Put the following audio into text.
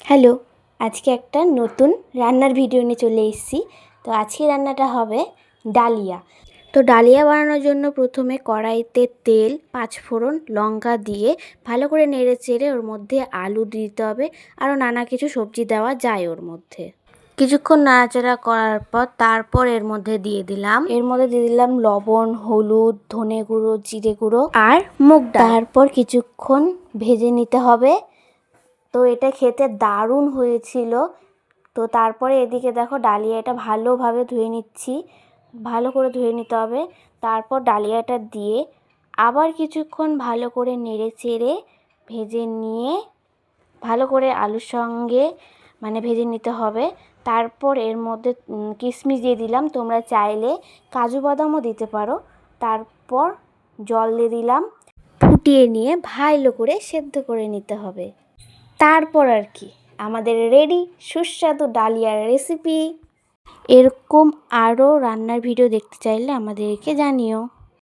Hello, আজকে একটা নতুন রান্নার ভিডিও নিয়ে চলে এসেছি। তো আজকে রান্নাটা হবে ডালিয়া। তো ডালিয়া বানানোর জন্য প্রথমে কড়াইতে তেল, পাঁচফোড়ন, লঙ্কা দিয়ে ভালো করে নেড়ে চেড়ে ওর মধ্যে আলু দিতে হবে। আরও নানা কিছু সবজি দেওয়া যায় ওর মধ্যে। কিছুক্ষণ নাড়াচাড়া করার পর তারপর এর মধ্যে দিয়ে দিলাম লবণ, হলুদ, ধনে গুঁড়ো, জিরে গুঁড়ো আর মুগ ডাল। তারপর কিছুক্ষণ ভেজে নিতে হবে। তো এটা খেতে দারুণ হয়েছিল। তো তারপরে এদিকে দেখো ডালিয়াটা ভালোভাবে ধুয়ে নিচ্ছি, ভালো করে ধুয়ে নিতে হবে। তারপর ডালিয়াটা দিয়ে আবার কিছুক্ষণ ভালো করে নেড়ে চেড়ে ভেজে নিয়ে ভালো করে আলুর সঙ্গে ভেজে নিতে হবে। তারপর এর মধ্যে কিশমিশ দিয়ে দিলাম, তোমরা চাইলে কাজু বাদামও দিতে পারো। তারপর জল দিয়ে দিলাম, ফুটিয়ে নিয়ে ভালো করে সেদ্ধ করে নিতে হবে। তারপর আর কি আমাদের রেডি সুস্বাদু ডালিয়ার রেসিপি। এরকম আরও রান্নার ভিডিও দেখতে চাইলে আমাদেরকে জানিও।